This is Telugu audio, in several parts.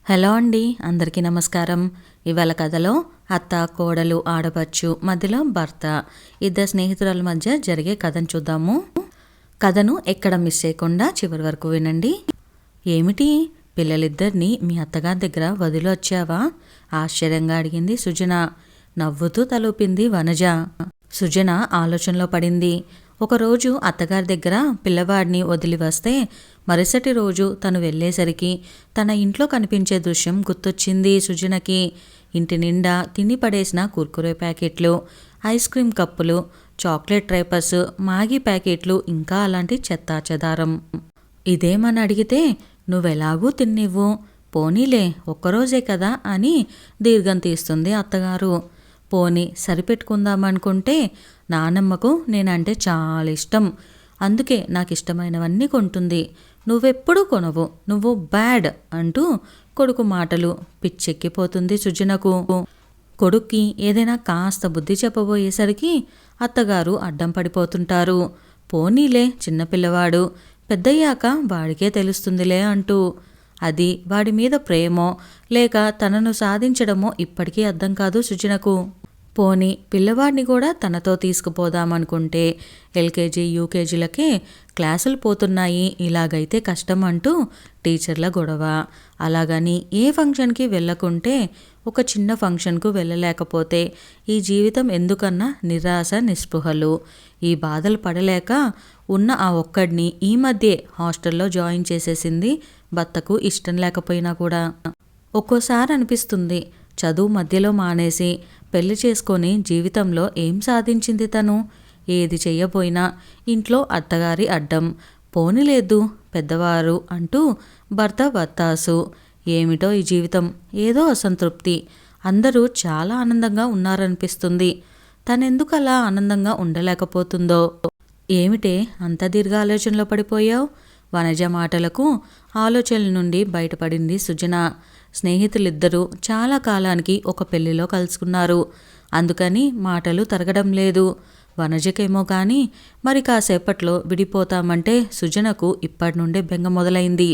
హలో అండి, అందరికీ నమస్కారం. ఇవాళ కథలో అత్త, కోడలు, ఆడపడుచు, మధ్యలో భర్త, ఇద్దరు స్నేహితురాల మధ్య జరిగే కథను చూద్దాము. కథను ఎక్కడ మిస్ చేయకుండా చివరి వరకు వినండి. ఏమిటి, పిల్లలిద్దరినీ మీ అత్తగారి దగ్గర వదిలి వచ్చావా? ఆశ్చర్యంగా అడిగింది సుజన. నవ్వుతూ తలూపింది వనజ. సుజన ఆలోచనలో పడింది. ఒకరోజు అత్తగారి దగ్గర పిల్లవాడిని వదిలి వస్తే మరుసటి రోజు తను వెళ్ళేసరికి తన ఇంట్లో కనిపించే దృశ్యం గుర్తొచ్చింది సుజనకి. ఇంటి నిండా తిని పడేసిన కుర్కురే ప్యాకెట్లు, ఐస్ క్రీమ్ కప్పులు, చాక్లెట్ రైపర్స్, మ్యాగీ ప్యాకెట్లు, ఇంకా అలాంటి చెత్తా చెదారం. ఇదేమని అడిగితే నువ్వెలాగూ తిన్నివ్వు, పోనీలే ఒక్కరోజే కదా అని దీర్ఘం తీస్తుంది అత్తగారు. పోనీ సరిపెట్టుకుందామనుకుంటే నానమ్మకు నేనంటే చాలా ఇష్టం, అందుకే నాకు ఇష్టమైనవన్నీ కొంటుంది, నువ్వెప్పుడూ కొనవు, నువ్వు బ్యాడ్ అంటూ కొడుకు మాటలు పిచ్చెక్కిపోతుంది సుజనకు. కొడుక్కి ఏదైనా కాస్త బుద్ధి చెప్పబోయేసరికి అత్తగారు అడ్డం పడిపోతుంటారు. పోనీలే చిన్నపిల్లవాడు, పెద్దయ్యాక వాడికే తెలుస్తుందిలే అంటూ. అది వాడి మీద ప్రేమో లేక తనను సాధించడమో ఇప్పటికీ అర్థం కాదు సుజనకు. పోనీ పిల్లవాడిని కూడా తనతో తీసుకుపోదామనుకుంటే ఎల్కేజీ యూకేజీలకే క్లాసులు పోతున్నాయి, ఇలాగైతే కష్టం అంటూ టీచర్ల గొడవ. అలాగని ఏ ఫంక్షన్కి వెళ్ళకుంటే ఒక చిన్న ఫంక్షన్కు వెళ్ళలేకపోతే ఈ జీవితం ఎందుకన్నా నిరాశ నిస్పృహలు. ఈ బాధలు పడలేక ఉన్న ఆ ఒక్కడిని ఈ మధ్యే హాస్టల్లో జాయిన్ చేసేసింది. భర్తకు ఇష్టం లేకపోయినా కూడా. ఒక్కోసారి అనిపిస్తుంది, చదువు మధ్యలో మానేసి పెళ్లి చేసుకొని జీవితంలో ఏం సాధించింది తను? ఏది చెయ్యబోయినా ఇంట్లో అత్తగారి అడ్డం, పోనీలేదు పెద్దవారు అంటూ భర్త వత్తాసు. ఏమిటో ఈ జీవితం, ఏదో అసంతృప్తి. అందరూ చాలా ఆనందంగా ఉన్నారనిపిస్తుంది, తనెందుకు అలా ఆనందంగా ఉండలేకపోతుందో. ఏమిటే అంత దీర్ఘ ఆలోచనలో పడిపోయావు? వనజ మాటలకు ఆలోచనల నుండి బయటపడింది సుజన. స్నేహితులిద్దరూ చాలా కాలానికి ఒక పెళ్లిలో కలుసుకున్నారు, అందుకని మాటలు తరగడం లేదు. వనజకేమో కానీ మరి కాసేపట్లో విడిపోతామంటే సుజనకు ఇప్పటి నుండే బెంగ మొదలైంది.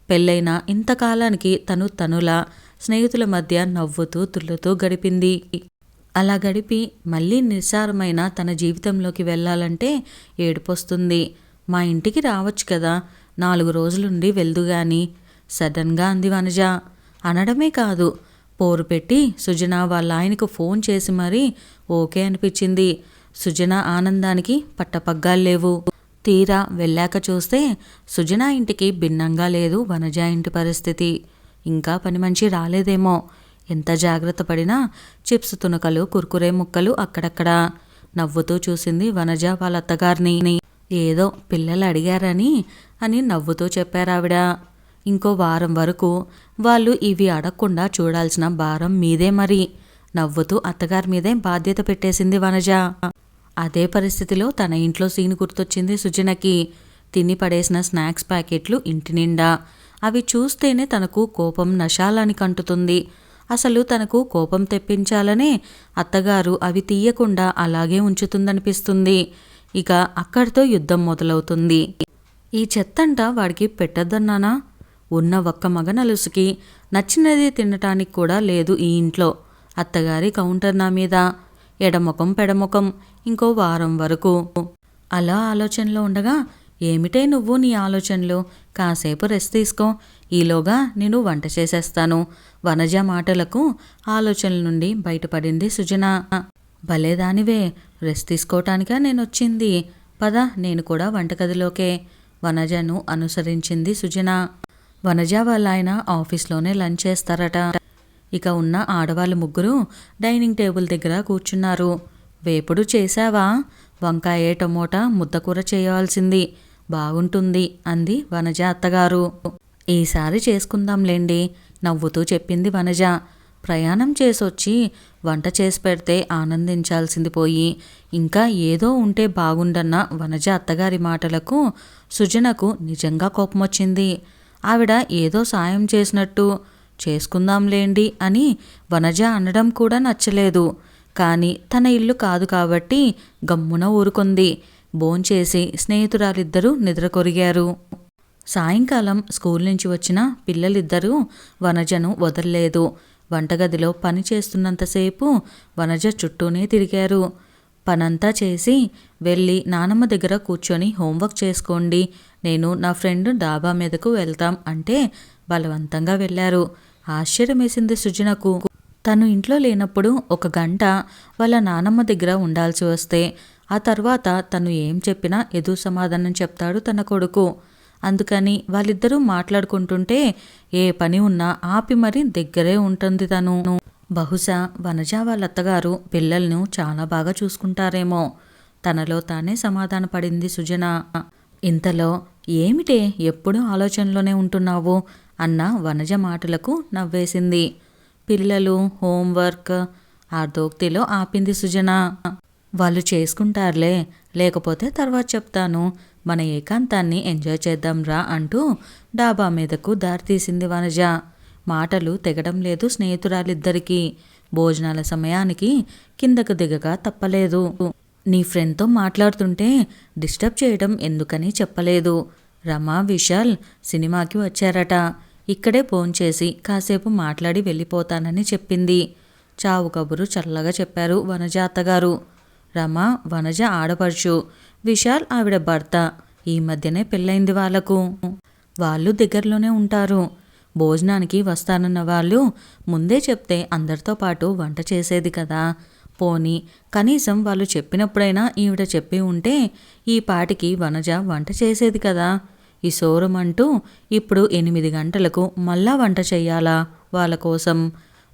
పెళ్ళైన ఇంతకాలానికి తనులా స్నేహితుల మధ్య నవ్వుతూ తుల్లుతూ గడిపింది. అలా గడిపి మళ్ళీ నిస్సారమైన తన జీవితంలోకి వెళ్ళాలంటే ఏడుపొస్తుంది. మా ఇంటికి రావచ్చు కదా, 4 రోజులుండి వెళ్దుగాని సడన్గా అంది వనజ. అనడమే కాదు, పోరు పెట్టి సుజన వాళ్ళ ఆయనకు ఫోన్ చేసి మరీ ఓకే అనిపించింది. సుజన ఆనందానికి పట్టపగ్గాల్లేవు. తీరా వెళ్ళాక చూస్తే సుజన ఇంటికి భిన్నంగా లేదు వనజ ఇంటి పరిస్థితి. ఇంకా పని మనిషి రాలేదేమో. ఎంత జాగ్రత్త పడినా చిప్స్ తునకలు, కుర్కురే ముక్కలు అక్కడక్కడ. నవ్వుతూ చూసింది వనజ వాళ్ళ అత్తగారిని. ఏదో పిల్లలు అడిగారని అని నవ్వుతూ చెప్పారావిడ. ఇంకో వారం వరకు వాళ్ళు ఇవి అడగకుండా చూడాల్సిన భారం మీదే మరి. నవ్వుతూ అత్తగారి మీదే బాధ్యత పెట్టేసింది వనజ. అదే పరిస్థితిలో తన ఇంట్లో సీన్ గుర్తొచ్చింది సుజనకి. తిని పడేసిన స్నాక్స్ ప్యాకెట్లు ఇంటి నిండా. అవి చూస్తేనే తనకు కోపం నశాలానికి కంటుతుంది. అసలు తనకు కోపం తెప్పించాలనే అత్తగారు అవి తీయకుండా అలాగే ఉంచుతుందనిపిస్తుంది. ఇక అక్కడితో యుద్ధం మొదలవుతుంది. ఈ చెత్తంట వాడికి పెట్టద్దన్నానా? ఉన్న ఒక్క మగ నలుసుకి నచ్చినది తినటానికి కూడా లేదు ఈ ఇంట్లో. అత్తగారి కౌంటర్ నా మీద. ఎడముఖం పెడముఖం. ఇంకో వారం వరకు. అలా ఆలోచనలో ఉండగా, ఏమిటే నువ్వు నీ ఆలోచనలు, కాసేపు రెస్ట్ తీసుకో, ఈలోగా నేను వంట చేసేస్తాను. వనజ మాటలకు ఆలోచనల నుండి బయటపడింది సుజన. భలేదానివే, రెస్ట్ తీసుకోవటానికా నేనొచ్చింది, పద నేను కూడా వంటగదిలోకే. వనజను అనుసరించింది సుజన. వనజ వాళ్ళ ఆయన ఆఫీస్లోనే లంచ్ చేస్తారట. ఇక ఉన్న ఆడవాళ్ళు ముగ్గురు డైనింగ్ టేబుల్ దగ్గర కూర్చున్నారు. వేపుడు చేశావా? వంకాయ టమోటా ముద్దకూర చేయాల్సింది, బాగుంటుంది అంది వనజ అత్తగారు. ఈసారి చేసుకుందాంలేండి నవ్వుతూ చెప్పింది వనజ. ప్రయాణం చేసొచ్చి వంట చేసి పెడితే ఆనందించాల్సింది పోయి ఇంకా ఏదో ఉంటే బాగుండన్న వనజ అత్తగారి మాటలకు సుజనకు నిజంగా కోపమొచ్చింది. ఆవిడ ఏదో సాయం చేసినట్టు చేసుకుందాంలేండి అని వనజ అనడం కూడా నచ్చలేదు. కానీ తన ఇల్లు కాదు కాబట్టి గమ్మున ఊరుకుంది. భోంచేసి స్నేహితురాలిద్దరూ నిద్ర కొరిగారు. సాయంకాలం స్కూల్ నుంచి వచ్చిన పిల్లలిద్దరూ వనజను వదల్లేదు. వంటగదిలో పని చేస్తున్నంతసేపు వనజ చుట్టూనే తిరిగారు. పనంతా చేసి వెళ్ళి నానమ్మ దగ్గర కూర్చొని హోంవర్క్ చేసుకోండి, నేను నా ఫ్రెండ్ డాబా మీదకు వెళ్తాం అంటే బలవంతంగా వెళ్ళారు. ఆశ్చర్యమేసింది సుజనకు. తను ఇంట్లో లేనప్పుడు 1 గంట వాళ్ళ నానమ్మ దగ్గర ఉండాల్సి వస్తే ఆ తర్వాత తను ఏం చెప్పినా ఎదురు సమాధానం చెప్తాడు తన కొడుకు. అందుకని వాళ్ళిద్దరూ మాట్లాడుకుంటుంటే ఏ పని ఉన్నా ఆపి మరీ దగ్గరే ఉంటుంది తను. బహుశా వనజ వాళ్ళ అత్తగారు పిల్లలను చాలా బాగా చూసుకుంటారేమో. తనలో తానే సమాధాన పడింది సుజన. ఇంతలో ఏమిటే ఎప్పుడూ ఆలోచనలోనే ఉంటున్నావు అన్న వనజ మాటలకు నవ్వేసింది. పిల్లలు, హోంవర్క్ అర్ధోక్తిలో ఆపింది సుజన. వాళ్ళు చేసుకుంటారులే, లేకపోతే తర్వాత చెప్తాను, మన ఏకాంతాన్ని ఎంజాయ్ చేద్దాంరా అంటూ డాబా మీదకు దారితీసింది వనజ. మాటలు తెగడం లేదు స్నేహితురాలిద్దరికీ. భోజనాల సమయానికి కిందకు దిగక తప్పలేదు. నీ ఫ్రెండ్తో మాట్లాడుతుంటే డిస్టర్బ్ చేయడం ఎందుకని చెప్పలేదు. రమా, విశాల్ సినిమాకి వచ్చారట. ఇక్కడే భోంచేసి కాసేపు మాట్లాడి వెళ్ళిపోతానని చెప్పింది. చావు కబురు చల్లగా చెప్పారు వనజ అత్తగారు. రమ వనజ ఆడపడుచు, విశాల్ ఆవిడ భర్త. ఈ మధ్యనే పెళ్ళైంది వాళ్లకు. వాళ్ళు దగ్గరలోనే ఉంటారు. భోజనానికి వస్తానన్న వాళ్ళు ముందే చెప్తే అందరితో పాటు వంట చేసేది కదా. పోనీ కనీసం వాళ్ళు చెప్పినప్పుడైనా ఈవిడ చెప్పి ఉంటే ఈ పాటికి వనజ వంట చేసేది కదా. ఈ సోరం అంటూ ఇప్పుడు 8 గంటలకు మళ్ళా వంట చెయ్యాలా వాళ్ళ కోసం?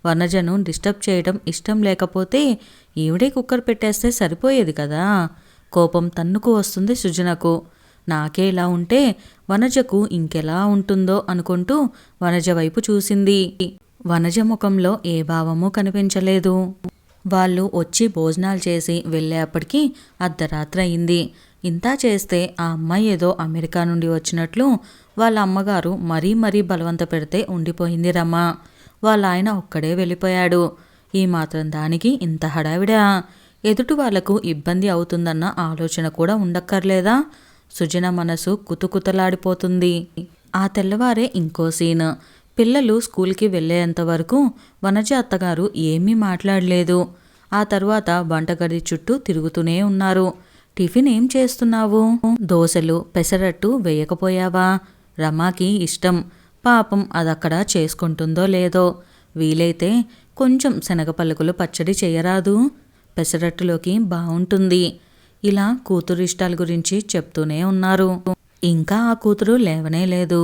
వనజను డిస్టర్బ్ చేయడం ఇష్టం లేకపోతే ఈవిడే కుక్కర్ పెట్టేస్తే సరిపోయేది కదా. కోపం తన్నుకు వస్తుంది సుజనకు. నాకే ఇలా ఉంటే వనజకు ఇంకెలా ఉంటుందో అనుకుంటూ వనజ వైపు చూసింది. వనజ ముఖంలో ఏ భావమూ కనిపించలేదు. వాళ్ళు వచ్చి భోజనాలు చేసి వెళ్ళేప్పటికీ అర్ధరాత్రి అయింది. ఇంతా చేస్తే ఆ అమ్మాయి ఏదో అమెరికా నుండి వచ్చినట్లు వాళ్ళ అమ్మగారు మరీ బలవంత పెడితే ఉండిపోయింది రమ. వాళ్ళ ఆయన ఒక్కడే వెళ్ళిపోయాడు. ఈ మాత్రం దానికి ఇంత హడావిడా? ఎదుటి వాళ్లకు ఇబ్బంది అవుతుందన్న ఆలోచన కూడా ఉండక్కర్లేదా? సుజన మనసు కుతుకుతలాడిపోతుంది. ఆ తెల్లవారే ఇంకో సీన్. పిల్లలు స్కూల్కి వెళ్ళేంత వరకు వనజ అత్తగారు ఏమీ మాట్లాడలేదు. ఆ తర్వాత వంటగది చుట్టూ తిరుగుతూనే ఉన్నారు. టిఫిన్ ఏం చేస్తున్నావు? దోశలు, పెసరట్టు వేయకపోయావా? రమాకి ఇష్టం. పాపం అదక్కడ చేసుకుంటుందో లేదో. వీలైతే కొంచెం శనగపలుకులు పచ్చడి చేయరాదు? పెసరట్టులోకి బాగుంటుంది. ఇలా కూతురు ఇష్టాల గురించి చెప్తూనే ఉన్నారు. ఇంకా ఆ కూతురు లేవనే లేదు.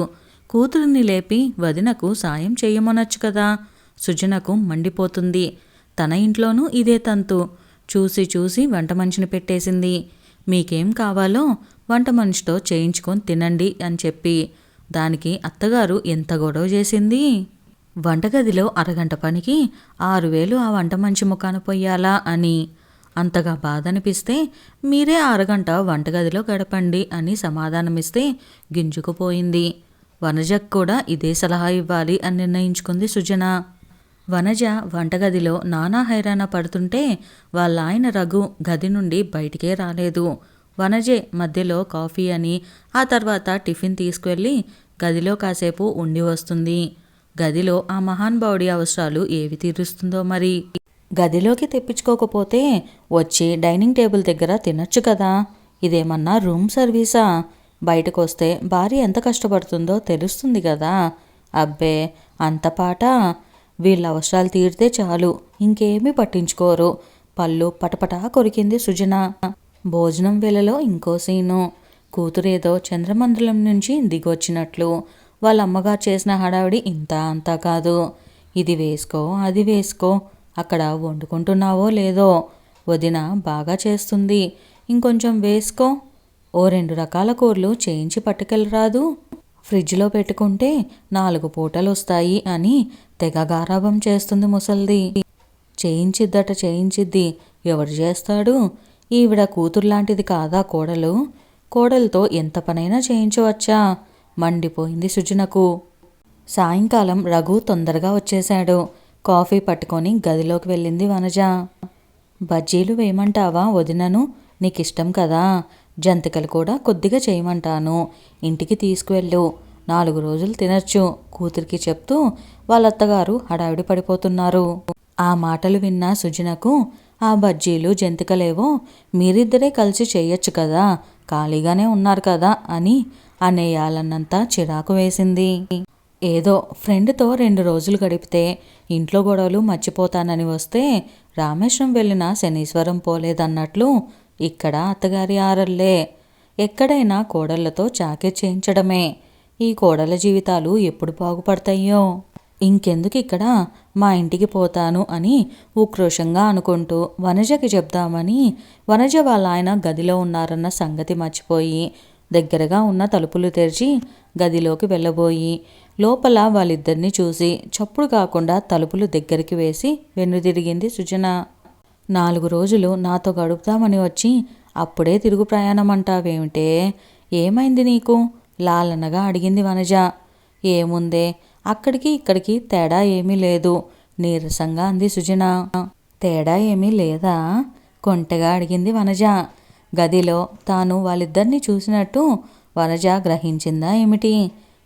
కూతురుని లేపి వదినకు సాయం చెయ్యమనొచ్చు కదా. సుజనకు మండిపోతుంది. తన ఇంట్లోనూ ఇదే తంతు. చూసి వంట మనిషిని పెట్టేసింది. మీకేం కావాలో వంట మనిషితో చేయించుకొని తినండి అని చెప్పి. దానికి అత్తగారు ఎంత గొడవ చేసింది. వంటగదిలో అరగంట పనికి 6,000 ఆ వంట మనిషి ముఖాన పొయ్యాలా అని. అంతగా బాధ అనిపిస్తే మీరే అరగంట వంటగదిలో గడపండి అని సమాధానమిస్తే గింజుకుపోయింది. వనజకు కూడా ఇదే సలహా ఇవ్వాలి అని నిర్ణయించుకుంది సుజన. వనజ వంటగదిలో నానా హైరాణ పడుతుంటే వాళ్ళ ఆయన రఘు గది నుండి బయటికే రాలేదు. వనజే మధ్యలో కాఫీ అని ఆ తర్వాత టిఫిన్ తీసుకువెళ్ళి గదిలో కాసేపు ఉండి వస్తుంది. గదిలో ఆ మహానుభావుడి అవసరాలు ఏవి తీరుస్తుందో మరి. గదిలోకి తెప్పించుకోకపోతే వచ్చి డైనింగ్ టేబుల్ దగ్గర తినొచ్చు కదా. ఇదేమన్నా రూమ్ సర్వీసా? బయటకు వస్తే భార్య ఎంత కష్టపడుతుందో తెలుస్తుంది కదా. అబ్బే అంత పాట. వీళ్ళ అవసరాలు తీరితే చాలు, ఇంకేమీ పట్టించుకోరు. పళ్ళు పటపటా కొరికింది సుజన. భోజనం వేళలో ఇంకో సీను. కూతురేదో చంద్రమండలం నుంచి దిగొచ్చినట్లు. వాళ్ళ అమ్మగారు చేసిన హడావిడి ఇంత అంతా కాదు. ఇది వేసుకో, అది వేసుకో, అక్కడ వండుకుంటున్నావో లేదో, వదిన బాగా చేస్తుంది, ఇంకొంచెం వేసుకో, ఓ 2 రకాల కూరలు చేయించి పట్టుకెళ్ళరాదు, ఫ్రిడ్జ్లో పెట్టుకుంటే 4 పూటలు వస్తాయి అని తెగ గారాబం చేస్తుంది ముసల్ది. చేయించిద్ది. ఎవరు చేస్తాడు? ఈవిడ కూతురులాంటిది కాదా కోడలు? కోడలతో ఎంత పనైనా చేయించవచ్చా? మండిపోయింది సుజనకు. సాయంకాలం రఘు తొందరగా వచ్చేశాడు. కాఫీ పట్టుకొని గదిలోకి వెళ్ళింది వనజ. బజ్జీలు వేయమంటావా వదినను? నీకిష్టం కదా. జంతికలు కూడా కొద్దిగా చేయమంటాను, ఇంటికి తీసుకువెళ్ళు, 4 రోజులు తినచ్చు కూతురికి చెప్తూ వాళ్ళత్తగారు హడావిడి పడిపోతున్నారు. ఆ మాటలు విన్న సుజనకు ఆ బజ్జీలు జంతికలేవో మీరిద్దరే కలిసి చేయొచ్చు కదా, ఖాళీగానే ఉన్నారు కదా అని అనేయాలన్నంత చిరాకు వేసింది. ఏదో ఫ్రెండ్తో 2 రోజులు గడిపితే ఇంట్లో గొడవలు మర్చిపోతానని వస్తే రామేశ్వరం వెళ్ళిన శనీశ్వరం పోలేదన్నట్లు ఇక్కడ అత్తగారి ఆరల్లే. ఎక్కడైనా కోడళ్లతో చాకిరీ చేయించడమే. ఈ కోడళ్ళ జీవితాలు ఎప్పుడు బాగుపడతాయో. ఇంకెందుకు ఇక్కడ, మా ఇంటికి పోతాను అని ఉక్రోషంగా అనుకుంటూ వనజకి చెప్దామని వనజ వాళ్ళ ఆయన గదిలో ఉన్నారన్న సంగతి మర్చిపోయి దగ్గరగా ఉన్న తలుపులు తెరిచి గదిలోకి వెళ్ళబోయి లోపల వాళ్ళిద్దరినీ చూసి చప్పుడు కాకుండా తలుపులు దగ్గరికి వేసి వెన్నుదిరిగింది సుజన. 4 రోజులు నాతో గడుపుతామని వచ్చి అప్పుడే తిరుగు ప్రయాణం అంటావేమిటే, ఏమైంది నీకు? లాలనగా అడిగింది వనజ. ఏముందే, అక్కడికి ఇక్కడికి తేడా ఏమీ లేదు, నీరసంగా అంది సుజన. తేడా ఏమీ లేదా? కొంటెగా అడిగింది వనజ. గదిలో తాను వాళ్ళిద్దరినీ చూసినట్టు వనజ గ్రహించిందా ఏమిటి?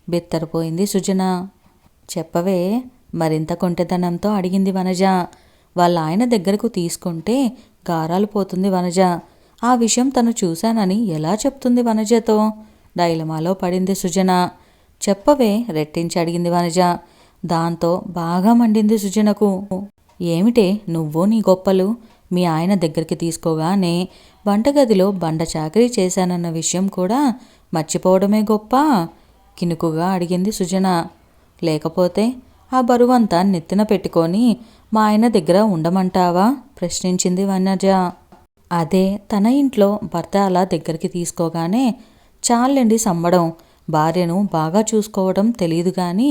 బిత్తరపోయింది సుజన. చెప్పవే, మరింత కొంటెతనంతో అడిగింది వనజ. వాళ్ళ ఆయన దగ్గరకు తీసుకుంటే గారాలు పోతుంది వనజ. ఆ విషయం తను చూశానని ఎలా చెప్తుంది వనజతో? డైలమాలో పడింది సుజన. చెప్పవే, రెట్టించి అడిగింది వనజ. దాంతో బాగా మండింది సుజనకు. ఏమిటే నువ్వు నీ గొప్పలు? మీ ఆయన దగ్గరికి తీసుకోగానే వంటగదిలో బండ చాకరీ చేశానన్న విషయం కూడా మర్చిపోవడమే గొప్ప? కినుకుగా అడిగింది సుజన. లేకపోతే ఆ బరువంతా నెత్తిన పెట్టుకొని మా ఆయన దగ్గర ఉండమంటావా? ప్రశ్నించింది వనజ. అదే, తన ఇంట్లో భర్త అలా దగ్గరికి తీసుకోగానే చాలండి సంబడం, భార్యను బాగా చూసుకోవడం తెలియదు కానీ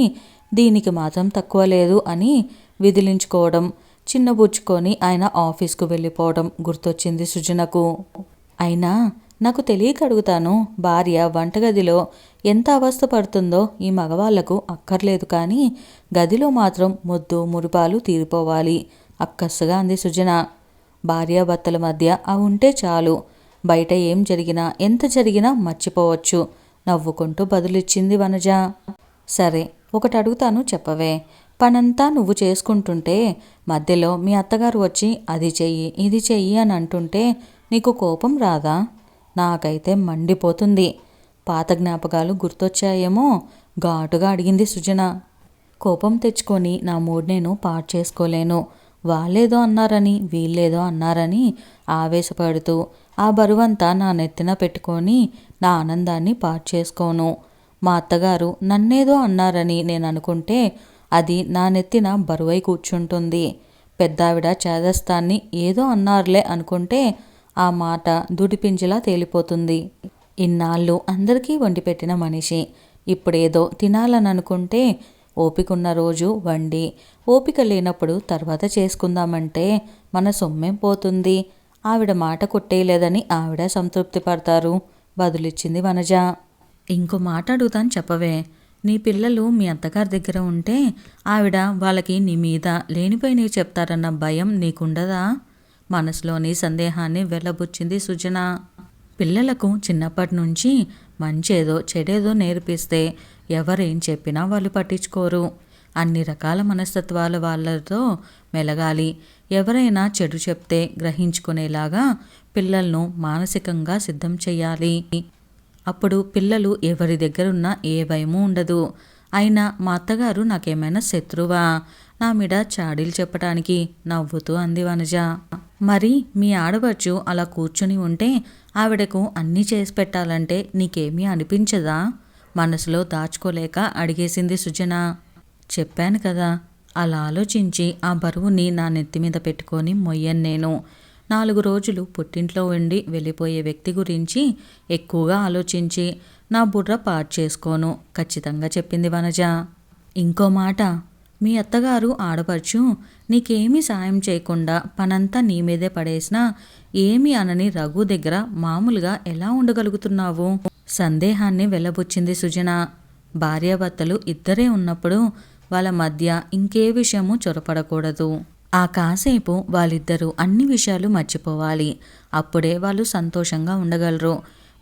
దీనికి మాత్రం తక్కువ లేదు అని విదిలించుకోవడం, చిన్నబుచ్చుకొని ఆయన ఆఫీస్కు వెళ్ళిపోవడం గుర్తొచ్చింది సుజనకు. అయినా నాకు తెలియక అడుగుతాను, భార్య వంటగదిలో ఎంత అవస్థ పడుతుందో ఈ మగవాళ్లకు అక్కర్లేదు కానీ గదిలో మాత్రం ముద్దు మురిపాలు తీరిపోవాలి అక్కస్సుగా అంది సుజన. భార్యాభర్తల మధ్య అవి ఉంటే చాలు, బయట ఏం జరిగినా ఎంత జరిగినా మర్చిపోవచ్చు నవ్వుకుంటూ బదులిచ్చింది వనజ. సరే, ఒకటి అడుగుతాను చెప్పవే. పనంతా నువ్వు చేసుకుంటుంటే మధ్యలో మీ అత్తగారు వచ్చి అది చెయ్యి ఇది చెయ్యి అని అంటుంటే నీకు కోపం రాదా? నాకైతే మండిపోతుంది. పాత జ్ఞాపకాలు గుర్తొచ్చాయేమో ఘాటుగా అడిగింది సుజన. కోపం తెచ్చుకొని నా మూడ్ నేను పాడు చేసుకోలేను. వాళ్ళేదో అన్నారని వీళ్ళేదో అన్నారని ఆవేశపడుతూ ఆ బరువంతా నా నెత్తిన పెట్టుకొని నా ఆనందాన్ని పాడు చేసుకోను. మా అత్తగారు నన్నేదో అన్నారని నేను అనుకుంటే అది నా నెత్తిన బరువై కూర్చుంటుంది. పెద్దావిడ చేదస్తాన్ని ఏదో అన్నారులే అనుకుంటే ఆ మాట దుడిపించిలా తేలిపోతుంది. ఇన్నాళ్ళు అందరికీ వండి పెట్టిన మనిషి ఇప్పుడేదో తినాలని అనుకుంటే ఓపికన్న రోజు వండి, ఓపిక లేనప్పుడు తర్వాత చేసుకుందామంటే మన సొమ్మేం పోతుంది? ఆవిడ మాట కొట్టేయలేదని ఆవిడ సంతృప్తి పడతారు బదులిచ్చింది వనజ. ఇంకో మాట అడుగుతాను చెప్పవే. నీ పిల్లలు మీ అత్తగారి దగ్గర ఉంటే ఆవిడ వాళ్ళకి నీ మీద లేనిపోయినవి చెప్తారన్న భయం నీకుండదా? మనసులోని సందేహాన్ని వెళ్ళబుచ్చింది సుజన. పిల్లలకు చిన్నప్పటి నుంచి మంచేదో చెడేదో నేర్పిస్తే ఎవరేం చెప్పినా వాళ్ళు పట్టించుకోరు. అన్ని రకాల మనస్తత్వాల వాళ్ళతో మెలగాలి. ఎవరైనా చెడు చెప్తే గ్రహించుకునేలాగా పిల్లలను మానసికంగా సిద్ధం చెయ్యాలి. అప్పుడు పిల్లలు ఎవరి దగ్గరున్నా ఏ భయమూ ఉండదు. అయినా మా అత్తగారు నాకేమైనా శత్రువా? నా మీద చాడీలు చెప్పడానికి నవ్వుతూ అంది వనజ. మరి మీ ఆడవచ్చు అలా కూర్చుని ఉంటే ఆవిడకు అన్నీ చేసి పెట్టాలంటే నీకేమీ అనిపించదా? మనసులో దాచుకోలేక అడిగేసింది సుజన. చెప్పాను కదా, అలా ఆలోచించి ఆ బరువుని నా నెత్తి మీద పెట్టుకొని మొయ్యను నేను. 4 రోజులు పుట్టింట్లో ఉండి వెళ్ళిపోయే వ్యక్తి గురించి ఎక్కువగా ఆలోచించి నా బుర్ర పాడు చేసుకోను ఖచ్చితంగా చెప్పింది వనజ. ఇంకో మాట, మీ అత్తగారు ఆడపడుచు నీకేమీ సాయం చేయకుండా పనంతా నీ మీదే పడేసినా ఏమీ అనని రఘు దగ్గర మామూలుగా ఎలా ఉండగలుగుతున్నావు? సందేహాన్ని వెళ్ళబుచ్చింది సుజన. భార్యాభర్తలు ఇద్దరే ఉన్నప్పుడు వాళ్ళ మధ్య ఇంకే విషయము చొరపడకూడదు. ఆ కాసేపు వాళ్ళిద్దరూ అన్ని విషయాలు మర్చిపోవాలి. అప్పుడే వాళ్ళు సంతోషంగా ఉండగలరు.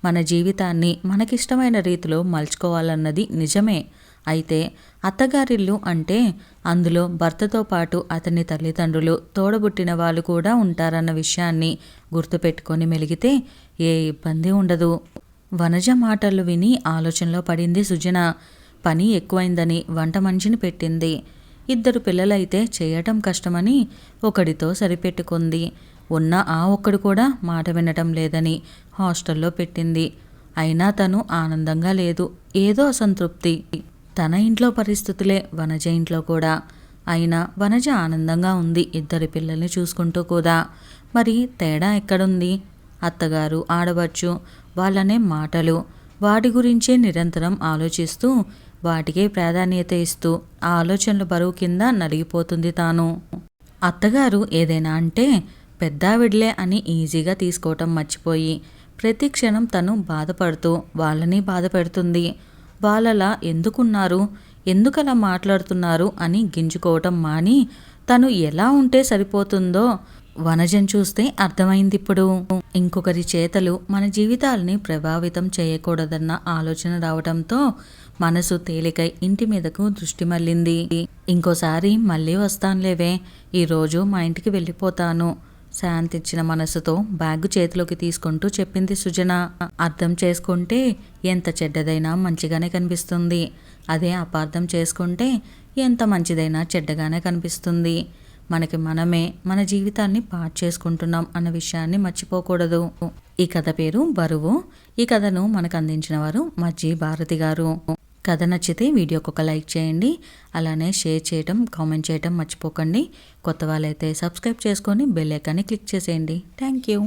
మన జీవితాన్ని మనకిష్టమైన రీతిలో మలుచుకోవాలన్నది నిజమే. అయితే అత్తగారిల్లు అంటే అందులో భర్తతో పాటు అతని తల్లిదండ్రులు, తోడబుట్టిన వాళ్ళు కూడా ఉంటారన్న విషయాన్ని గుర్తుపెట్టుకొని మెలిగితే ఏ ఇబ్బంది ఉండదు. వనజ మాటలు విని ఆలోచనలో పడింది సుజన. పని ఎక్కువైందని వంట మనిషిని పెట్టింది. 2 పిల్లలైతే చేయటం కష్టమని ఒకడితో సరిపెట్టుకుంది. ఉన్న ఆ ఒక్కడు కూడా మాట వినటం లేదని హాస్టల్లో పెట్టింది. అయినా తను ఆనందంగా లేదు. ఏదో అసంతృప్తి. తన ఇంట్లో పరిస్థితులే వనజ ఇంట్లో కూడా. అయినా వనజ ఆనందంగా ఉంది 2 పిల్లల్ని చూసుకుంటూ కూడా. మరి తేడా ఎక్కడుంది? అత్తగారు, ఆడవచ్చు వాళ్ళనే మాటలు, వాటి గురించే నిరంతరం ఆలోచిస్తూ వాటికే ప్రాధాన్యత ఇస్తూ ఆ ఆలోచనల బరువు కింద నలిగిపోతుంది తాను. అత్తగారు ఏదైనా అంటే పెద్దావిడ్లే అని ఈజీగా తీసుకోవటం మర్చిపోయి ప్రతి క్షణం తను బాధపడుతూ వాళ్ళని బాధ పెడుతుంది. వాళ్ళలా ఎందుకున్నారు, ఎందుకలా మాట్లాడుతున్నారు అని గింజుకోవటం మాని తను ఎలా ఉంటే సరిపోతుందో వనజను చూస్తే అర్థమైంది ఇప్పుడు. ఇంకొకరి చేతలు మన జీవితాలని ప్రభావితం చేయకూడదన్న ఆలోచన రావడంతో మనసు తేలికై ఇంటి మీదకు దృష్టి మళ్ళింది. ఇంకోసారి మళ్ళీ వస్తానులేవే, ఈరోజు మా ఇంటికి వెళ్ళిపోతాను శాంతించిన మనసుతో బ్యాగు చేతిలోకి తీసుకుంటూ చెప్పింది సుజన. అర్థం చేసుకుంటే ఎంత చెడ్డదైనా మంచిగానే కనిపిస్తుంది. అదే అపార్థం చేసుకుంటే ఎంత మంచిదైనా చెడ్డగానే కనిపిస్తుంది. మనకి మనమే మన జీవితాన్ని పాడు చేసుకుంటున్నాం అన్న విషయాన్ని మర్చిపోకూడదు. ఈ కథ పేరు బరువు. ఈ కథను మనకు అందించిన వారు మజ్జి భారతి గారు. కథ నచ్చితే వీడియోకి ఒక లైక్ చేయండి. అలానే షేర్ చేయటం, కామెంట్ చేయటం మర్చిపోకండి. కొత్త వాళ్ళైతే సబ్స్క్రైబ్ చేసుకొని బెల్ ఐకాన్ని క్లిక్ చేసేయండి. Thank you.